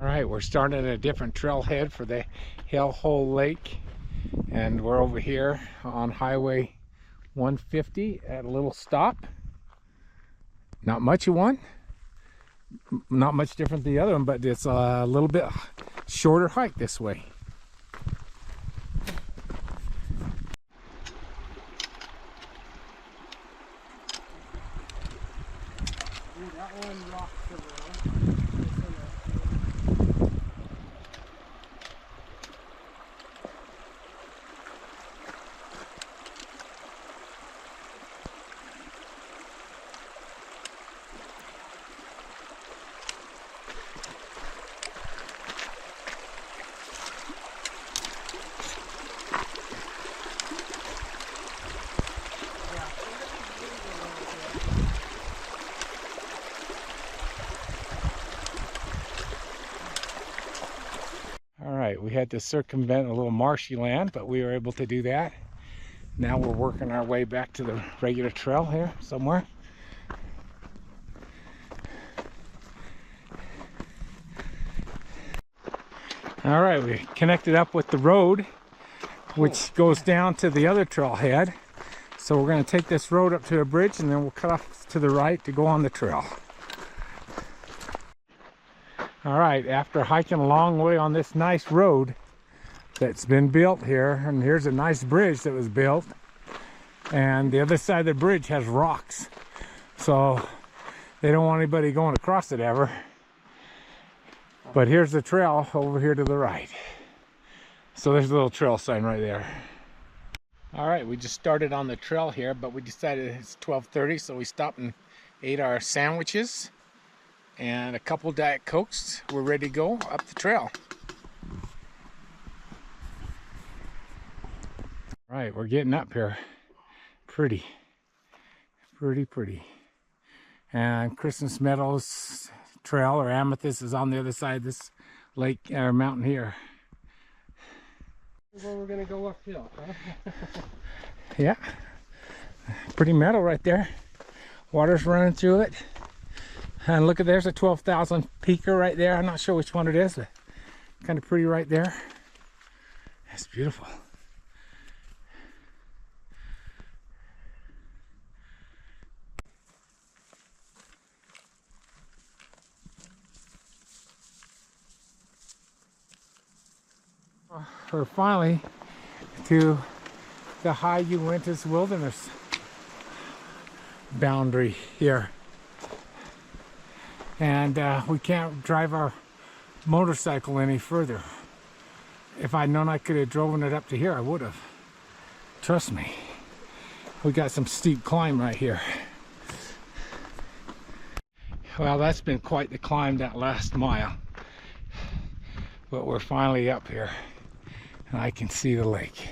All right, we're starting at a different trailhead for the Hellhole Lake, and we're over here on Highway 150 at a little stop. Not much of one, not much different than the other one, but it's a little bit shorter hike this way. That one rocks around. We had to circumvent a little marshy land, but we were able to do that. Now we're working our way back to the regular trail here somewhere. All right, we connected up with the road, which goes down to the other trailhead. So we're going to take this road up to a bridge, and then we'll cut off to the right to go on the trail. All right, after hiking a long way on this nice road that's been built here, and here's a nice bridge that was built, and the other side of the bridge has rocks, so they don't want anybody going across it ever. But here's the trail over here to the right. So there's a little trail sign right there. All right, we just started on the trail here, but we decided it's 12:30, so we stopped and ate our sandwiches and a couple Diet Cokes. We're ready to go up the trail. All right, we're getting up here. Pretty. And Christmas Meadows Trail, or Amethyst, is on the other side of this lake or mountain here. Well, we're gonna go uphill, huh? Yeah, pretty meadow right there. Water's running through it. And look at, there's a 12,000 peaker right there. I'm not sure which one it is, but kind of pretty right there. That's beautiful. We're finally to the High Uintas Wilderness boundary here. And we can't drive our motorcycle any further. If I'd known I could have driven it up to here, I would have. Trust me. We got some steep climb right here. Well, that's been quite the climb, that last mile. But we're finally up here. And I can see the lake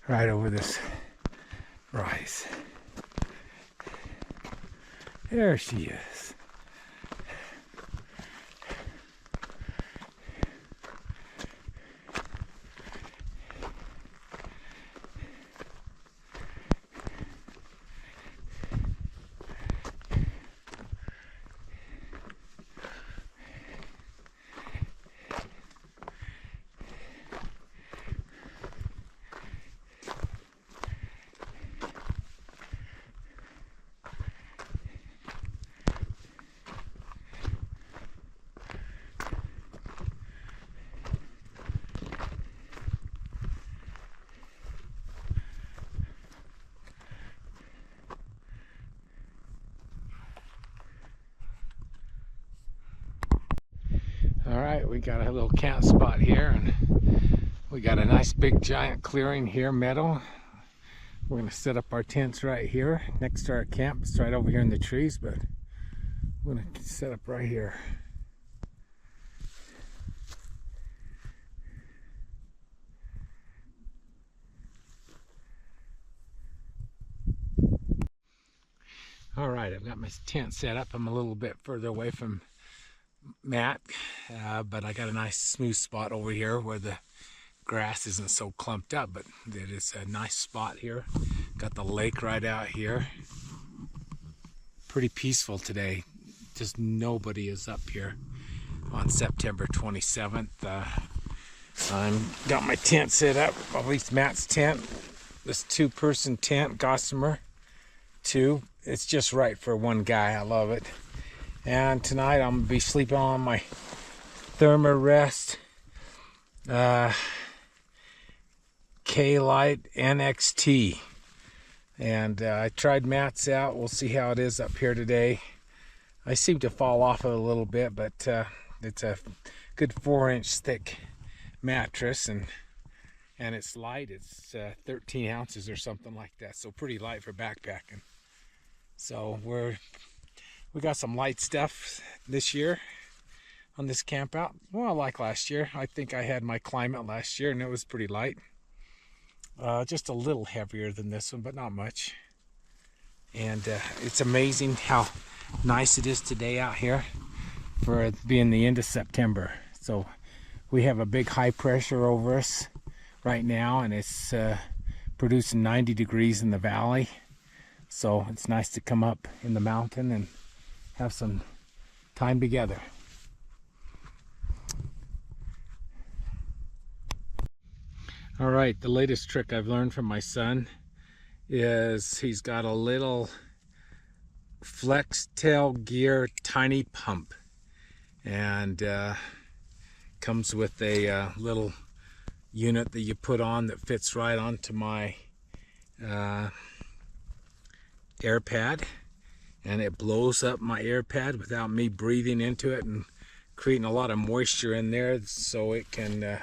right over this rise. There she is. All right, we got a little camp spot here, and we got a nice big giant clearing here, meadow. We're gonna set up our tents right here next to our camp. It's right over here in the trees, but we're gonna set up right here. All right, I've got my tent set up. I'm a little bit further away from Matt, but I got a nice smooth spot over here where the grass isn't so clumped up, but it is a nice spot here. Got the lake right out here. Pretty peaceful today. Just nobody is up here. on September 27th. I've got my tent set up, at least Matt's tent. This 2-person tent, Gossamer 2. It's just right for one guy. I love it. And tonight I'm gonna be sleeping on my Thermarest K-Lite NXT. And I tried Matt's out. We'll see how it is up here today. I seem to fall off it a little bit, but it's a good 4-inch thick mattress, and it's light. It's 13 ounces or something like that, so pretty light for backpacking. So we got some light stuff this year on this camp out. Well, like last year. I think I had my Climate last year and it was pretty light. Just a little heavier than this one, but not much. And it's amazing how nice it is today out here for it being the end of September. So we have a big high pressure over us right now, and it's producing 90 degrees in the valley. So it's nice to come up in the mountain and have some time together. All right, the latest trick I've learned from my son is he's got a little Flextail Gear tiny pump, and comes with a little unit that you put on that fits right onto my air pad, and it blows up my air pad without me breathing into it and creating a lot of moisture in there, so it can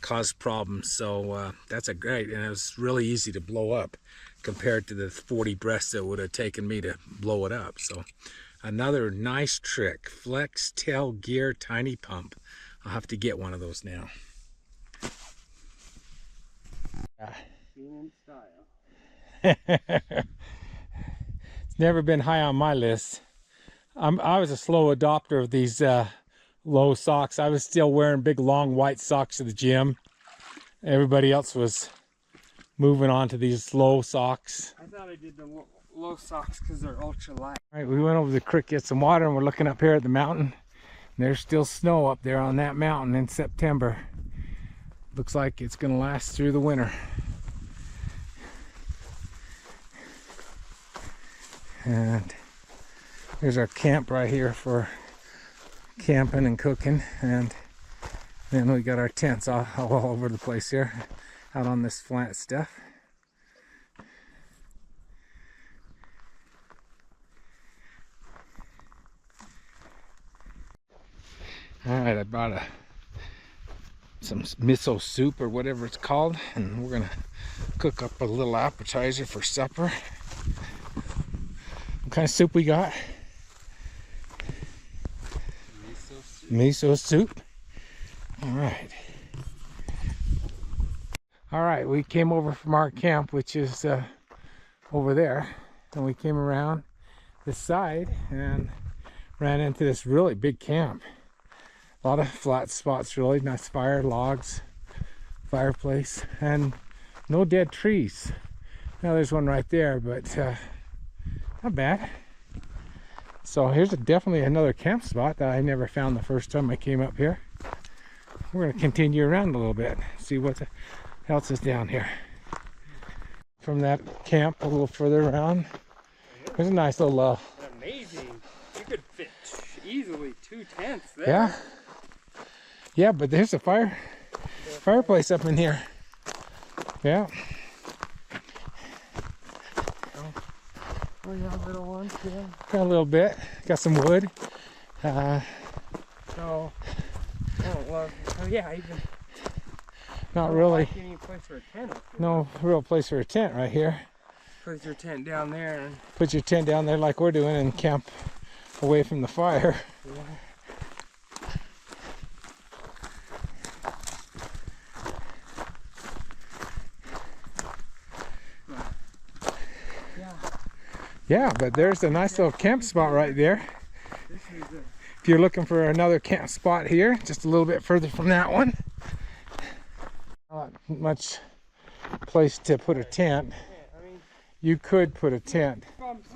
cause problems. So that's a great, and it was really easy to blow up compared to the 40 breaths that would have taken me to blow it up. So another nice trick, Flextail Gear tiny pump. I'll have to get one of those now. In style. It's never been high on my list. I was a slow adopter of these low socks. I was still wearing big long white socks to the gym. Everybody else was moving on to these low socks. I thought I did the low socks because they're ultra light. All right, we went over the creek, get some water, and we're looking up here at the mountain. And there's still snow up there on that mountain in September. Looks like it's gonna last through the winter. And there's our camp right here for camping and cooking, and then we got our tents all over the place here out on this flat stuff. All right, I brought some miso soup or whatever it's called, and we're gonna cook up a little appetizer for supper. What kind of soup we got? Miso soup. All right. All right, we came over from our camp, which is over there, and we came around this side and ran into this really big camp. A lot of flat spots, really nice fire, logs, fireplace, and no dead trees. Now there's one right there, but not bad. So here's definitely another camp spot that I never found the first time I came up here. We're going to continue around a little bit, see what else is down here. From that camp a little further around, there's a nice little Amazing. You could fit easily 2 tents there. yeah. Yeah, but there's a fireplace up in here. Yeah. Oh, yeah, little ones, yeah. Got a little bit. Got some wood. So, oh, well, oh, yeah, even. Not really. Like any place for a tent up here. No real place for a tent right here. Put your tent down there. And, Put your tent down there like we're doing and camp away from the fire. yeah. Yeah, but there's a nice little camp spot right there. This is a, If you're looking for another camp spot here, just a little bit further from that one. Not much place to put a tent. I mean, You could put a tent.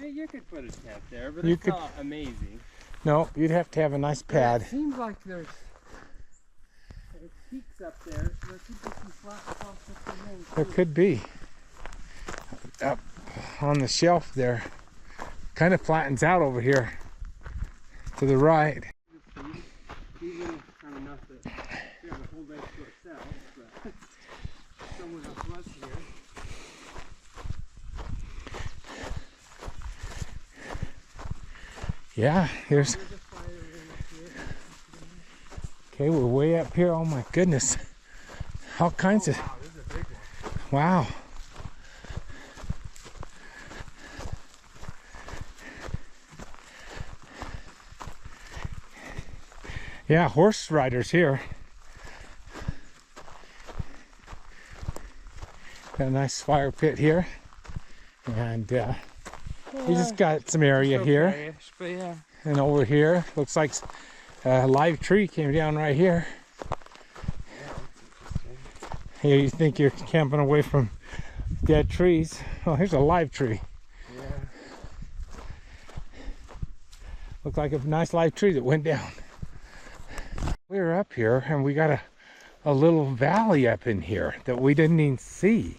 you could put a tent there, but You it's could- not amazing. No, you'd have to have a nice pad. It seems like there's peaks up there, so there could be some flat spots up there. There could be. Up on the shelf there. Kind of flattens out over here to the right. Even kind of enough that we have a whole day to ourselves, but someone else was here. Yeah, here's. Okay, we're way up here. Oh my goodness. All kinds of. Wow, this is a big one. Wow. Yeah, horse riders here. Got a nice fire pit here. And we just got some area here. Okay-ish, but yeah. And over here, looks like a live tree came down right here. Here you think you're camping away from dead trees. Oh, here's a live tree. Yeah. Looked like a nice live tree that went down. We were up here and we got a little valley up in here that we didn't even see.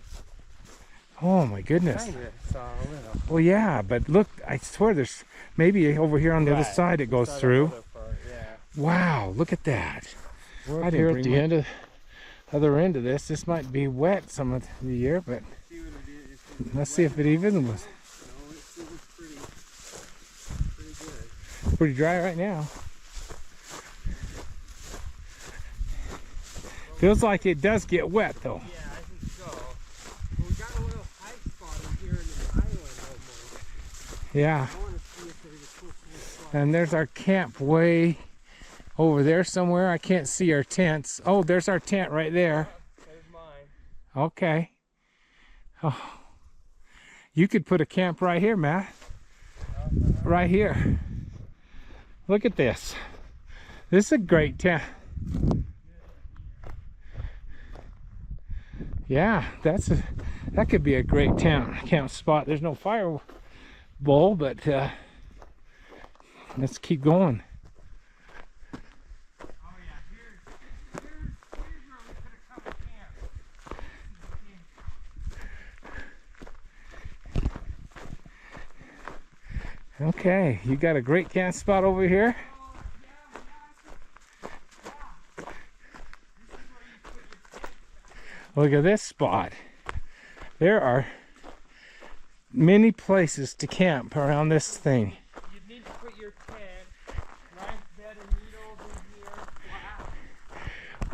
Oh my goodness. Kinda saw a little. Well, yeah, but look, I swear there's maybe over here on the other side it goes through. Part, yeah. Wow, look at that. We're Right here at the end of other end of this. This might be wet some of the year, but See what it is. let's see if it even was. No, it seems pretty good. Pretty dry right now. Feels like it does get wet though. Yeah, I think so. Well, we got a little high spot in here in the island almost. Yeah. I want to see if there's a cool spot. And there's our camp way over there somewhere. I can't see our tents. Oh, there's our tent right there. There's mine. Okay. Oh. You could put a camp right here, Matt. Right here. Look at this. This is a great tent. Yeah, that could be a great camp spot. There's no fire bowl, but let's keep going. Oh yeah, here's where we could have come and camped. Okay, you got a great camp spot over here. Look at this spot. There are many places to camp around this thing. You need to put your tent right bed and meet over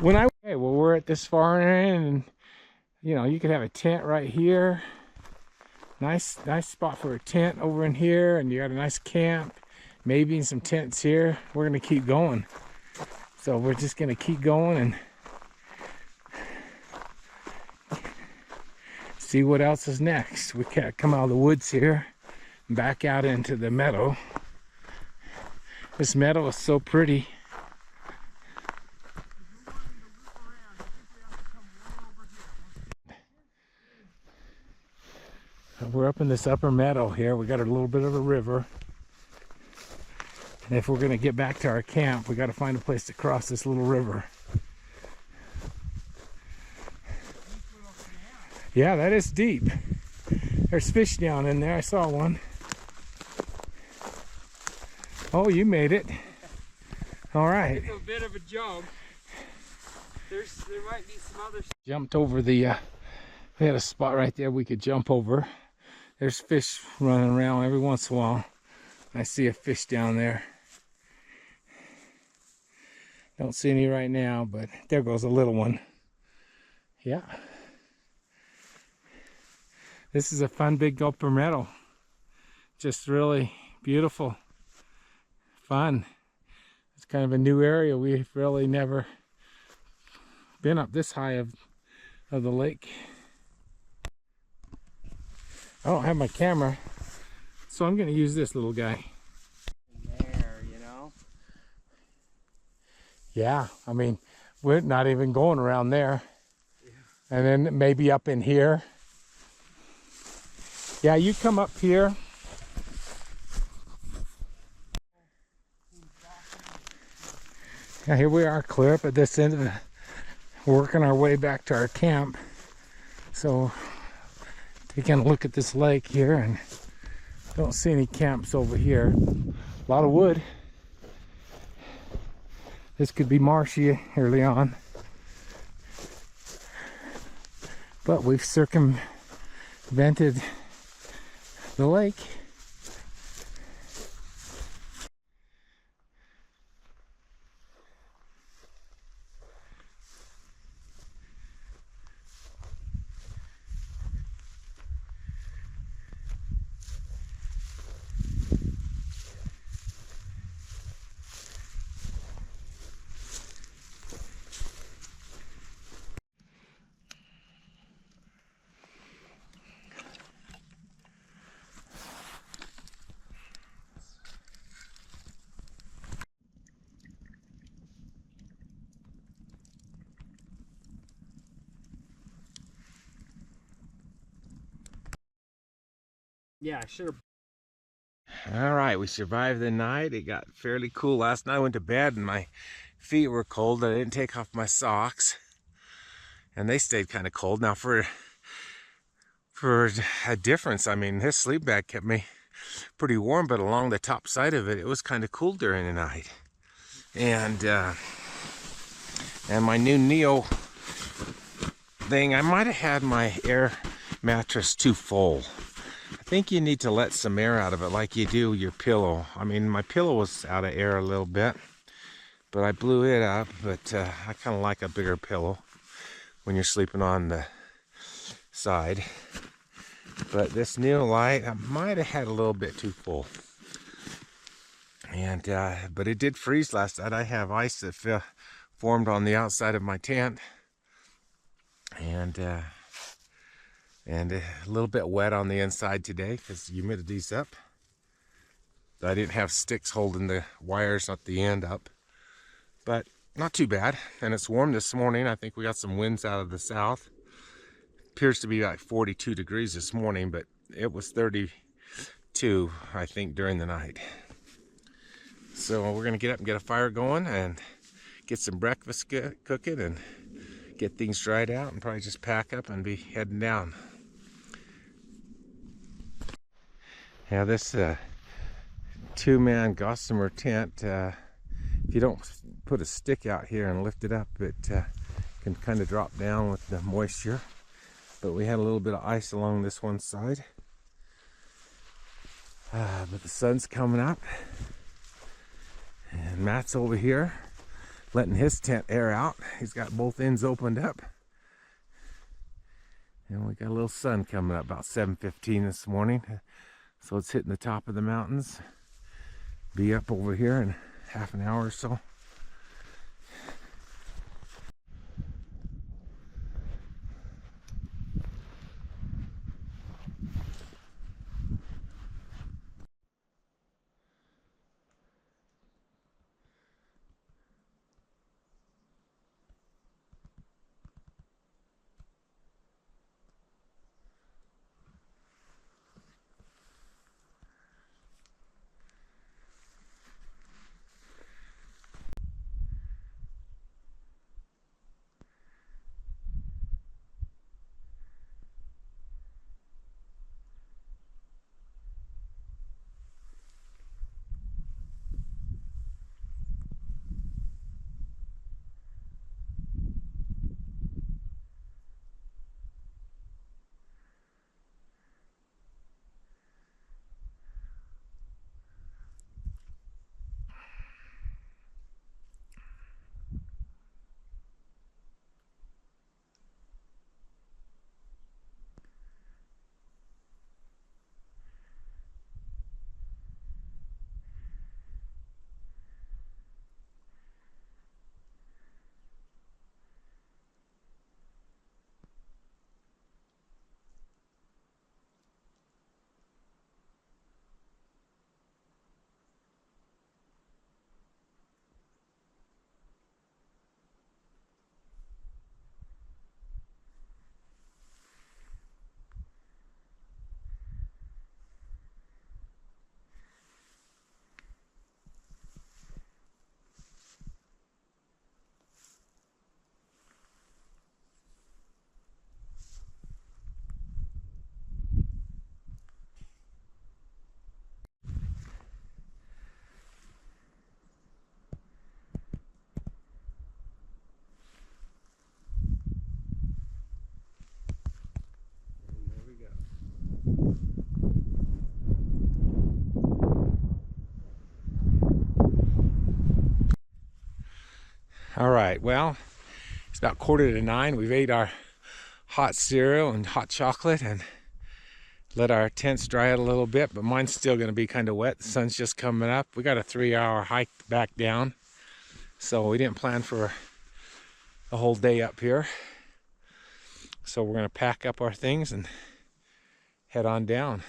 here. Wow. Okay, well, we're at this far end, and you know, you could have a tent right here. Nice spot for a tent over in here, and you got a nice camp, maybe some tents here. We're gonna keep going. So we're just gonna keep going and see what else is next. We can't come out of the woods here and back out into the meadow. This meadow is so pretty. We're up in this upper meadow here. We got a little bit of a river. And if we're gonna get back to our camp, we gotta find a place to cross this little river. Yeah, that is deep. There's fish down in there. I saw one. Oh, you made it. All right. It's a bit of a jump. There might be some other. Jumped over the, we had a spot right there we could jump over. There's fish running around every once in a while. I see a fish down there. Don't see any right now, but there goes a little one. Yeah. This is a fun big upper meadow. Just really beautiful. Fun. It's kind of a new area. We've really never been up this high of the lake. I don't have my camera, so I'm going to use this little guy. There, you know. Yeah, I mean, we're not even going around there. Yeah. And then maybe up in here. Yeah, you come up here. Yeah, here we are, clear up at this end of the, working our way back to our camp. So taking a look at this lake here, and don't see any camps over here. A lot of wood. This could be marshy early on, but we've circumvented the lake. Yeah, I should have. All right, we survived the night. It got fairly cool last night. I went to bed and my feet were cold. I didn't take off my socks, and they stayed kind of cold. Now for a difference, I mean, this sleep bag kept me pretty warm, but along the top side of it, it was kind of cool during the night. And my new Neo thing, I might have had my air mattress too full. I think you need to let some air out of it like you do your pillow. I mean, my pillow was out of air a little bit, but I blew it up. But I kind of like a bigger pillow when you're sleeping on the side. But this Neolite, I might have had a little bit too full. And but it did freeze last night. I have ice that formed on the outside of my tent, and a little bit wet on the inside today because humidity's up. I didn't have sticks holding the wires at the end up, but not too bad. And it's warm this morning. I think we got some winds out of the south. Appears to be like 42 degrees this morning, but it was 32, I think, during the night. So we're gonna get up and get a fire going and get some breakfast cooking and get things dried out, and probably just pack up and be heading down. Yeah, this two-man gossamer tent, if you don't put a stick out here and lift it up, it can kind of drop down with the moisture. But we had a little bit of ice along this one side. But the sun's coming up, and Matt's over here letting his tent air out. He's got both ends opened up, and we got a little sun coming up about 7:15 this morning. So it's hitting the top of the mountains. Be up over here in half an hour or so. All right, well, it's about 8:45. We've ate our hot cereal and hot chocolate and let our tents dry out a little bit, but mine's still going to be kind of wet. The sun's just coming up. We got a 3-hour hike back down, so we didn't plan for a whole day up here. So we're going to pack up our things and head on down.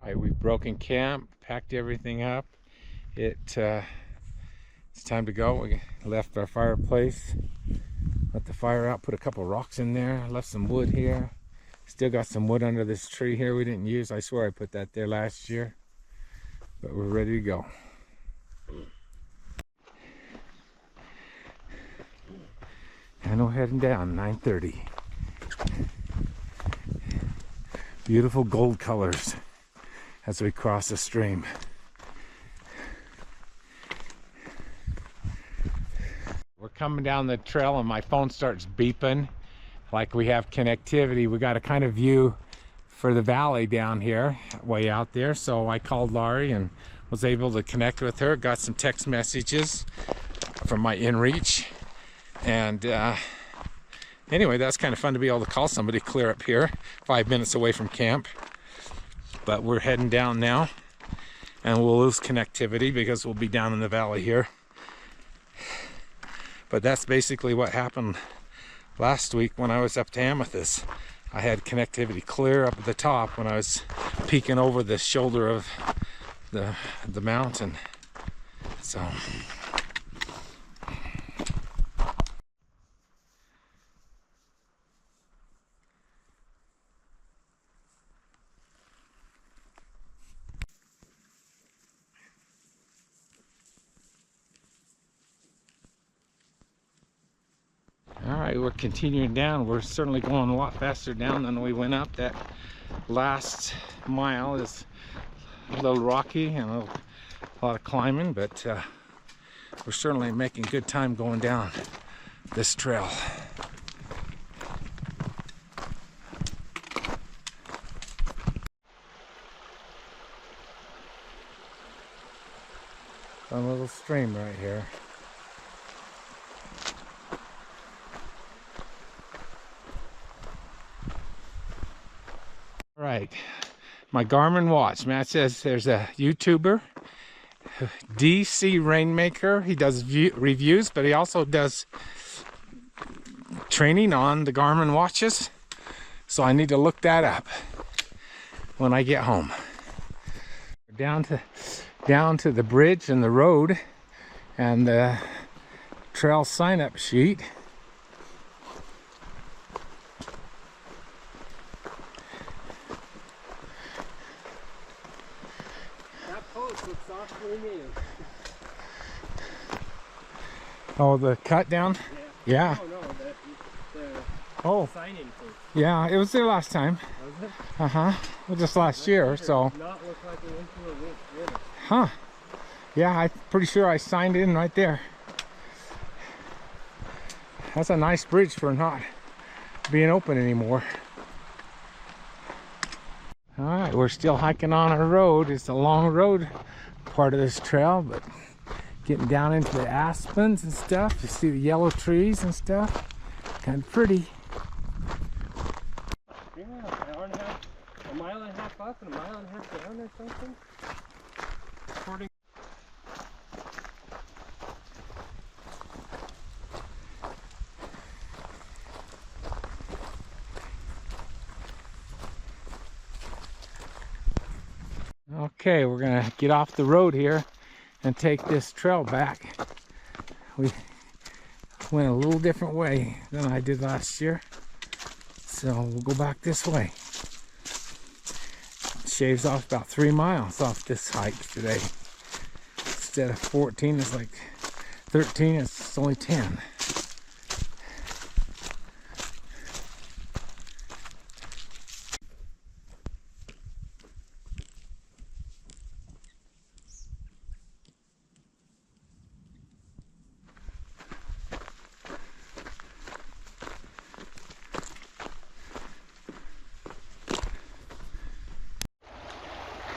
All right, we've broken camp, packed everything up. It's time to go. We left our fireplace, let the fire out, put a couple rocks in there, left some wood here. Still got some wood under this tree here we didn't use. I swear I put that there last year, but we're ready to go. And we're heading down, 9:30. Beautiful gold colors as we cross the stream. We're coming down the trail and my phone starts beeping like we have connectivity. We got a kind of view for the valley down here, way out there. So I called Laurie and was able to connect with her. Got some text messages from my inReach. And anyway, that's kind of fun to be able to call somebody clear up here, 5 minutes away from camp. But we're heading down now and we'll lose connectivity because we'll be down in the valley here. But that's basically what happened last week when I was up to Amethyst. I had connectivity clear up at the top when I was peeking over the shoulder of the mountain. So all right, we're continuing down. We're certainly going a lot faster down than we went up. That last mile is a little rocky and a lot of climbing, but we're certainly making good time going down this trail. A little stream right here. Right, my Garmin watch. Matt says there's a YouTuber, DC Rainmaker. He does reviews, but he also does training on the Garmin watches. So I need to look that up when I get home. Down to the bridge and the road and the trail sign-up sheet. Looks awfully new. Oh, the cut down? Yeah. Oh, no, Oh, sign-in post. yeah, it was there last time. Was it? Uh-huh. Well, just last year, so. Does not look like we went through a winter. Huh. Yeah, I'm pretty sure I signed in right there. That's a nice bridge for not being open anymore. All right, we're still hiking on our road. It's a long road part of this trail, but getting down into the aspens and stuff. You see the yellow trees and stuff. Kind of pretty. Yeah, an hour and a half, a mile and a half up and a mile and a half down or something. According. Okay, we're gonna get off the road here and take this trail back. We went a little different way than I did last year, so we'll go back this way. Shaves off about 3 miles off this hike today. Instead of 14, it's like 13, it's only 10.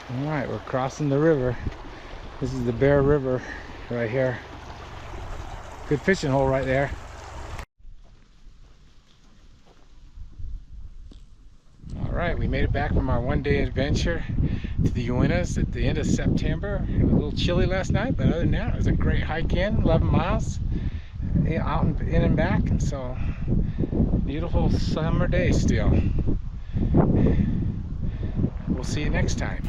All right, we're crossing the river. This is the Bear River right here. Good fishing hole right there. All right, we made it back from our one-day adventure to the Uintas at the end of September. It was a little chilly last night, but other than that, it was a great hike in, 11 miles out and in and back, and so beautiful summer day still. We'll see you next time.